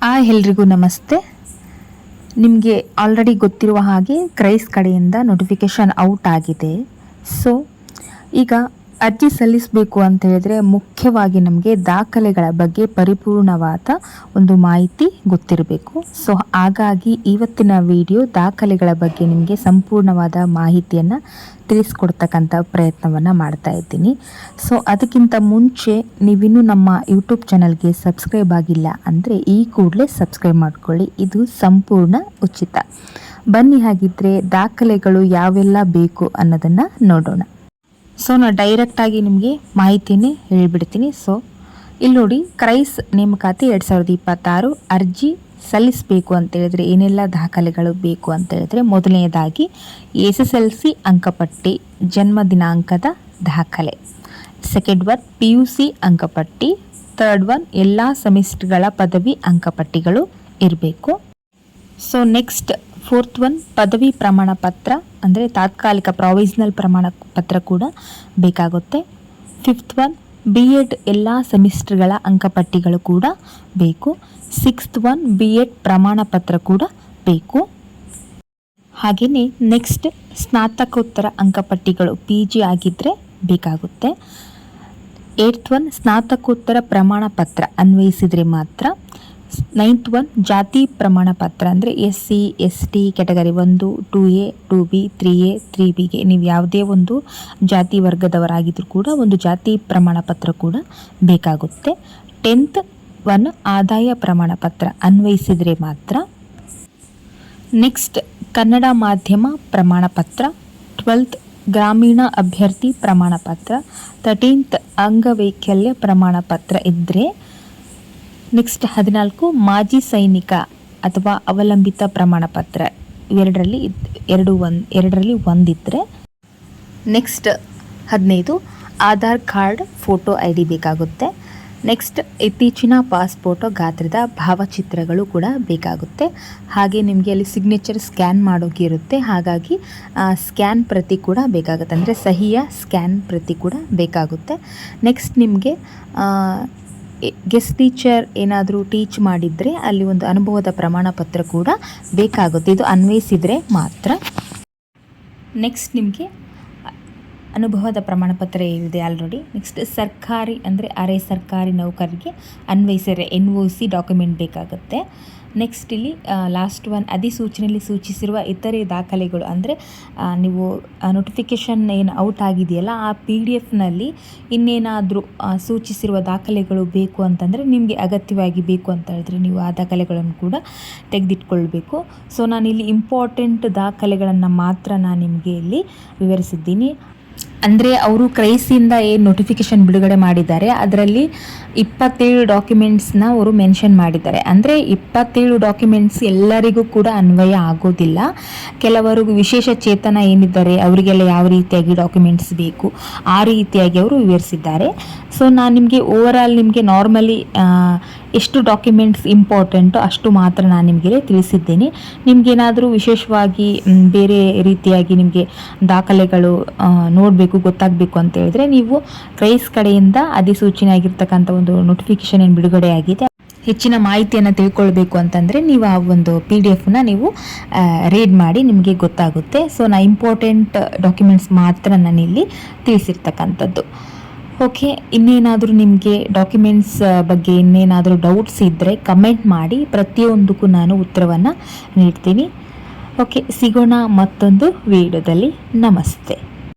ಎಲ್ರಿಗೂ ನಮಸ್ತೆ. ನಿಮಗೆ ಆಲ್ರೆಡಿ ಗೊತ್ತಿರುವ ಹಾಗೆ ಕ್ರೈಸ್ ಕಡೆಯಿಂದ ನೋಟಿಫಿಕೇಷನ್ ಔಟ್ ಆಗಿದೆ. ಸೊ ಈಗ ಅರ್ಜಿ ಸಲ್ಲಿಸಬೇಕು ಅಂತ ಹೇಳಿದ್ರೆ ಮುಖ್ಯವಾಗಿ ನಮಗೆ ದಾಖಲೆಗಳ ಬಗ್ಗೆ ಪರಿಪೂರ್ಣವಾದ ಒಂದು ಮಾಹಿತಿ ಗೊತ್ತಿರಬೇಕು. ಸೊ ಹಾಗಾಗಿ ಇವತ್ತಿನ ವಿಡಿಯೋ ದಾಖಲೆಗಳ ಬಗ್ಗೆ ನಿಮಗೆ ಸಂಪೂರ್ಣವಾದ ಮಾಹಿತಿಯನ್ನು ತಿಳಿಸ್ಕೊಡ್ತಕ್ಕಂಥ ಪ್ರಯತ್ನವನ್ನು ಮಾಡ್ತಾ ಇದ್ದೀನಿ. ಸೊ ಅದಕ್ಕಿಂತ ಮುಂಚೆ ನೀವಿನ್ನೂ ನಮ್ಮ ಯೂಟ್ಯೂಬ್ ಚಾನಲ್ಗೆ ಸಬ್ಸ್ಕ್ರೈಬ್ ಆಗಿಲ್ಲ ಅಂದರೆ ಈ ಕೂಡಲೇ ಸಬ್ಸ್ಕ್ರೈಬ್ ಮಾಡ್ಕೊಳ್ಳಿ. ಇದು ಸಂಪೂರ್ಣ ಉಚಿತ. ಬನ್ನಿ ಹಾಗಿದ್ರೆ ದಾಖಲೆಗಳು ಯಾವೆಲ್ಲ ಬೇಕು ಅನ್ನೋದನ್ನು ನೋಡೋಣ. ಸೊ ನಾನು ಡೈರೆಕ್ಟಾಗಿ ನಿಮಗೆ ಮಾಹಿತಿನೇ ಹೇಳಿಬಿಡ್ತೀನಿ. ಸೊ ಇಲ್ಲಿ ನೋಡಿ, ಕ್ರೈಸ್ ನೇಮಕಾತಿ 2026 ಅರ್ಜಿ ಸಲ್ಲಿಸಬೇಕು ಅಂತ ಹೇಳಿದ್ರೆ ಏನೆಲ್ಲ ದಾಖಲೆಗಳು ಬೇಕು ಅಂತ ಹೇಳಿದ್ರೆ, ಮೊದಲನೇದಾಗಿ SSLC ಅಂಕಪಟ್ಟಿ, ಜನ್ಮ ದಿನಾಂಕದ ದಾಖಲೆ. ಸೆಕೆಂಡ್ ಒನ್ PUC ಅಂಕಪಟ್ಟಿ. ಥರ್ಡ್ ಒನ್ ಎಲ್ಲ ಸೆಮಿಸ್ಟರ್ಗಳ ಪದವಿ ಅಂಕಪಟ್ಟಿಗಳು ಇರಬೇಕು. ಸೊ ನೆಕ್ಸ್ಟ್ ಫೋರ್ತ್ ಒನ್ ಪದವಿ ಪ್ರಮಾಣ ಪತ್ರ ಅಂದರೆ ತಾತ್ಕಾಲಿಕ ಪ್ರಾವಿಷನಲ್ ಪ್ರಮಾಣ ಪತ್ರ ಕೂಡ ಬೇಕಾಗುತ್ತೆ. ಫಿಫ್ತ್ ಒನ್ BEd ಎಲ್ಲ ಸೆಮಿಸ್ಟರ್ಗಳ ಅಂಕಪಟ್ಟಿಗಳು ಕೂಡ ಬೇಕು. ಸಿಕ್ಸ್ತ್ ಒನ್ BEd ಪ್ರಮಾಣ ಪತ್ರ ಕೂಡ ಬೇಕು. ಹಾಗೆಯೇ ನೆಕ್ಸ್ಟ್ ಸ್ನಾತಕೋತ್ತರ ಅಂಕಪಟ್ಟಿಗಳು PG ಆಗಿದ್ದರೆ ಬೇಕಾಗುತ್ತೆ. ಏಯ್ತ್ ಒನ್ ಸ್ನಾತಕೋತ್ತರ ಪ್ರಮಾಣ ಪತ್ರ ಅನ್ವಯಿಸಿದರೆ ಮಾತ್ರ. ನೈನ್ತ್ ಒನ್ ಜಾತಿ ಪ್ರಮಾಣ ಪತ್ರ ಅಂದರೆ SC ST category 1, 2A, 2B, 3A, 3Bಗೆ ನೀವು ಯಾವುದೇ ಒಂದು ಜಾತಿ ವರ್ಗದವರಾಗಿದ್ದರೂ ಕೂಡ ಒಂದು ಜಾತಿ ಪ್ರಮಾಣ ಪತ್ರ ಕೂಡ ಬೇಕಾಗುತ್ತೆ. 10th ಒನ್ ಆದಾಯ ಪ್ರಮಾಣ ಪತ್ರ ಅನ್ವಯಿಸಿದರೆ ಮಾತ್ರ. ನೆಕ್ಸ್ಟ್ ಕನ್ನಡ ಮಾಧ್ಯಮ ಪ್ರಮಾಣ ಪತ್ರ. 12th ಗ್ರಾಮೀಣ ಅಭ್ಯರ್ಥಿ ಪ್ರಮಾಣ ಪತ್ರ. 13th ಅಂಗವೈಕಲ್ಯ ಪ್ರಮಾಣ ಪತ್ರ ಇದ್ದರೆ. ನೆಕ್ಸ್ಟ್ 14 ಮಾಜಿ ಸೈನಿಕ ಅಥವಾ ಅವಲಂಬಿತ ಪ್ರಮಾಣ ಪತ್ರ. ಎರಡರಲ್ಲಿ ಒಂದಿದ್ದರೆ. Next 15 Aadhaar card photo ID ಬೇಕಾಗುತ್ತೆ. ನೆಕ್ಸ್ಟ್ ಇತ್ತೀಚಿನ ಪಾಸ್ಪೋರ್ಟೋ ಗಾತ್ರದ ಭಾವಚಿತ್ರಗಳು ಕೂಡ ಬೇಕಾಗುತ್ತೆ. ಹಾಗೆ ನಿಮಗೆ ಅಲ್ಲಿ ಸಿಗ್ನೇಚರ್ ಸ್ಕ್ಯಾನ್ ಮಾಡೋಕೆ ಇರುತ್ತೆ. ಹಾಗಾಗಿ ಸ್ಕ್ಯಾನ್ ಪ್ರತಿ ಕೂಡ ಬೇಕಾಗುತ್ತೆ, ಅಂದರೆ ಸಹಿಯ ಸ್ಕ್ಯಾನ್ ಪ್ರತಿ ಕೂಡ ಬೇಕಾಗುತ್ತೆ. ನೆಕ್ಸ್ಟ್ ನಿಮಗೆ ಗೆಸ್ಟ್ ಟೀಚರ್ ಏನಾದರೂ ಟೀಚ್ ಮಾಡಿದರೆ ಅಲ್ಲಿ ಒಂದು ಅನುಭವದ ಪ್ರಮಾಣ ಪತ್ರ ಕೂಡ ಬೇಕಾಗುತ್ತೆ. ಇದು ಅನ್ವಯಿಸಿದರೆ ಮಾತ್ರ. ನೆಕ್ಸ್ಟ್ ನಿಮಗೆ ಅನುಭವದ ಪ್ರಮಾಣ ಪತ್ರ ಏನಿದೆ ಆಲ್ರೆಡಿ. ನೆಕ್ಸ್ಟ್ ಸರ್ಕಾರಿ ಅಂದರೆ ಅರೆ ಸರ್ಕಾರಿ ನೌಕರರಿಗೆ ಅನ್ವಯಿಸಿದರೆ NOC ಡಾಕ್ಯುಮೆಂಟ್ ಬೇಕಾಗುತ್ತೆ. ನೆಕ್ಸ್ಟ್ ಇಲ್ಲಿ ಲಾಸ್ಟ್ ಒನ್ ಅಧಿಸೂಚನೆಯಲ್ಲಿ ಸೂಚಿಸಿರುವ ಇತರೆ ದಾಖಲೆಗಳು ಅಂದರೆ ನೀವು ನೋಟಿಫಿಕೇಷನ್ ಏನು ಔಟ್ ಆಗಿದೆಯಲ್ಲ ಆ PDF ಇನ್ನೇನಾದರೂ ಸೂಚಿಸಿರುವ ದಾಖಲೆಗಳು ಬೇಕು ಅಂತಂದರೆ ನಿಮಗೆ ಅಗತ್ಯವಾಗಿ ಬೇಕು ಅಂತ ಹೇಳಿದ್ರೆ ನೀವು ಆ ದಾಖಲೆಗಳನ್ನು ಕೂಡ ತೆಗೆದಿಟ್ಕೊಳ್ಬೇಕು. ಸೊ ನಾನಿಲ್ಲಿ ಇಂಪಾರ್ಟೆಂಟ್ ದಾಖಲೆಗಳನ್ನು ಮಾತ್ರ ನಾನು ನಿಮಗೆ ಇಲ್ಲಿ ವಿವರಿಸಿದ್ದೀನಿ. ಅಂದರೆ ಅವರು ಕ್ರೈಸಿಂದ ಏನು ನೋಟಿಫಿಕೇಷನ್ ಬಿಡುಗಡೆ ಮಾಡಿದ್ದಾರೆ ಅದರಲ್ಲಿ 27 ಡಾಕ್ಯುಮೆಂಟ್ಸ್ನ ಅವರು ಮೆನ್ಷನ್ ಮಾಡಿದ್ದಾರೆ. ಅಂದರೆ 27 ಡಾಕ್ಯುಮೆಂಟ್ಸ್ ಎಲ್ಲರಿಗೂ ಕೂಡ ಅನ್ವಯ ಆಗೋದಿಲ್ಲ. ಕೆಲವರು ವಿಶೇಷ ಚೇತನ ಏನಿದ್ದಾರೆ ಅವರಿಗೆಲ್ಲ ಯಾವ ರೀತಿಯಾಗಿ ಡಾಕ್ಯುಮೆಂಟ್ಸ್ ಬೇಕು ಆ ರೀತಿಯಾಗಿ ಅವರು ವಿವರಿಸಿದ್ದಾರೆ. ಸೊ ನಾನು ನಿಮಗೆ ಓವರಾಲ್ ನಿಮಗೆ ನಾರ್ಮಲಿ ಎಷ್ಟು ಡಾಕ್ಯುಮೆಂಟ್ಸ್ ಇಂಪಾರ್ಟೆಂಟು ಅಷ್ಟು ಮಾತ್ರ ನಾನು ನಿಮಗೆ ತಿಳಿಸಿದ್ದೀನಿ. ನಿಮಗೇನಾದರೂ ವಿಶೇಷವಾಗಿ ಬೇರೆ ರೀತಿಯಾಗಿ ನಿಮಗೆ ದಾಖಲೆಗಳು ನೋಡಬೇಕು ಗೊತ್ತಾಗಬೇಕು ಅಂತ ಹೇಳಿದ್ರೆ ನೀವು ಕ್ರೈಸ್ ಕಡೆಯಿಂದ ಅಧಿಸೂಚನೆ ಆಗಿರ್ತಕ್ಕಂಥ ಒಂದು ನೋಟಿಫಿಕೇಶನ್ ಏನು ಬಿಡುಗಡೆ ಆಗಿದೆ ಹೆಚ್ಚಿನ ಮಾಹಿತಿಯನ್ನು ತಿಳ್ಕೊಳ್ಬೇಕು ಅಂತಂದರೆ ನೀವು ಆ ಒಂದು PDF ನೀವು ರೀಡ್ ಮಾಡಿ ನಿಮಗೆ ಗೊತ್ತಾಗುತ್ತೆ. ಸೊ ನಾ ಇಂಪಾರ್ಟೆಂಟ್ ಡಾಕ್ಯುಮೆಂಟ್ಸ್ ಮಾತ್ರ ನಾನಿಲ್ಲಿ ತಿಳಿಸಿರ್ತಕ್ಕಂಥದ್ದು. ಓಕೆ, ಇನ್ನೇನಾದರೂ ನಿಮಗೆ ಡಾಕ್ಯುಮೆಂಟ್ಸ್ ಬಗ್ಗೆ ಇನ್ನೇನಾದರೂ ಡೌಟ್ಸ್ ಇದ್ದರೆ ಕಮೆಂಟ್ ಮಾಡಿ, ಪ್ರತಿಯೊಂದಕ್ಕೂ ನಾನು ಉತ್ತರವನ್ನು ನೀಡ್ತೀನಿ. ಓಕೆ, ಸಿಗೋಣ ಮತ್ತೊಂದು ವಿಡಿಯೋದಲ್ಲಿ. ನಮಸ್ತೆ.